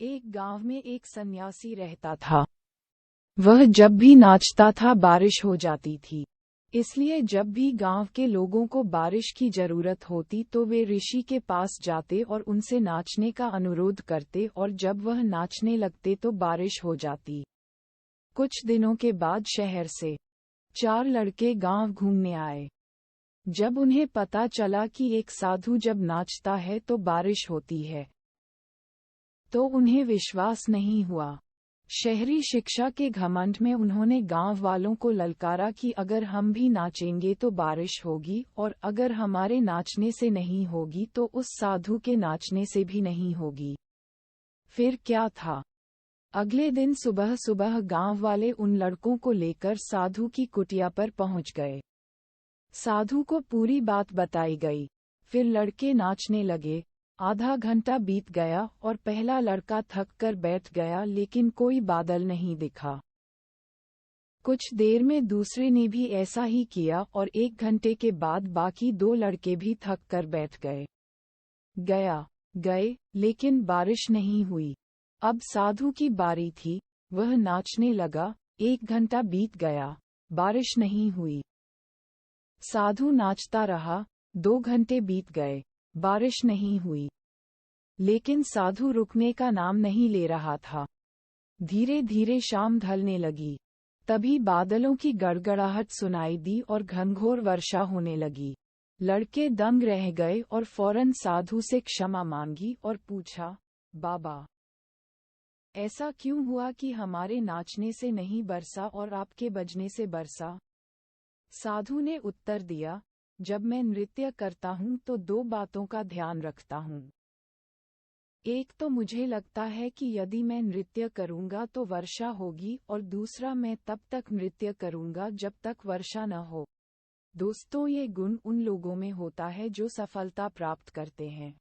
एक गांव में एक सन्यासी रहता था। वह जब भी नाचता था बारिश हो जाती थी। इसलिए जब भी गांव के लोगों को बारिश की जरूरत होती तो वे ऋषि के पास जाते और उनसे नाचने का अनुरोध करते, और जब वह नाचने लगते तो बारिश हो जाती। कुछ दिनों के बाद शहर से 4 लड़के गांव घूमने आए। जब उन्हें पता चला कि एक साधु जब नाचता है तो बारिश होती है, तो उन्हें विश्वास नहीं हुआ। शहरी शिक्षा के घमंड में उन्होंने गांव वालों को ललकारा कि अगर हम भी नाचेंगे तो बारिश होगी, और अगर हमारे नाचने से नहीं होगी तो उस साधु के नाचने से भी नहीं होगी। फिर क्या था? अगले दिन सुबह सुबह गांव वाले उन लड़कों को लेकर साधु की कुटिया पर पहुंच गए। साधु को पूरी बात बताई गई। फिर लड़के नाचने लगे। आधा घंटा बीत गया और पहला लड़का थक कर बैठ गया, लेकिन कोई बादल नहीं दिखा। कुछ देर में दूसरे ने भी ऐसा ही किया और 1 घंटे के बाद बाकी 2 लड़के भी थक कर बैठ गए। गए, लेकिन बारिश नहीं हुई। अब साधु की बारी थी। वह नाचने लगा। 1 घंटा बीत गया, बारिश नहीं हुई। साधु नाचता रहा। 2 घंटे बीत गए, बारिश नहीं हुई। लेकिन साधु रुकने का नाम नहीं ले रहा था। धीरे धीरे शाम ढलने लगी। तभी बादलों की गड़गड़ाहट सुनाई दी और घनघोर वर्षा होने लगी। लड़के दंग रह गए और फौरन साधु से क्षमा मांगी और पूछा, बाबा, ऐसा क्यों हुआ कि हमारे नाचने से नहीं बरसा और आपके बजने से बरसा? साधु ने उत्तर दिया, जब मैं नृत्य करता हूँ तो 2 बातों का ध्यान रखता हूँ। एक तो मुझे लगता है कि यदि मैं नृत्य करूँगा तो वर्षा होगी, और दूसरा मैं तब तक नृत्य करूँगा जब तक वर्षा न हो। दोस्तों, ये गुण उन लोगों में होता है जो सफलता प्राप्त करते हैं।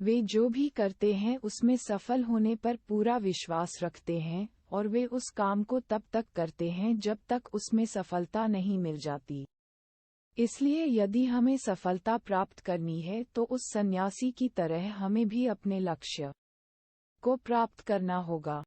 वे जो भी करते हैं उसमें सफल होने पर पूरा विश्वास रखते हैं, और वे उस काम को तब तक करते हैं जब तक उसमें सफलता नहीं मिल जाती। इसलिए यदि हमें सफलता प्राप्त करनी है तो उस सन्यासी की तरह हमें भी अपने लक्ष्य को प्राप्त करना होगा।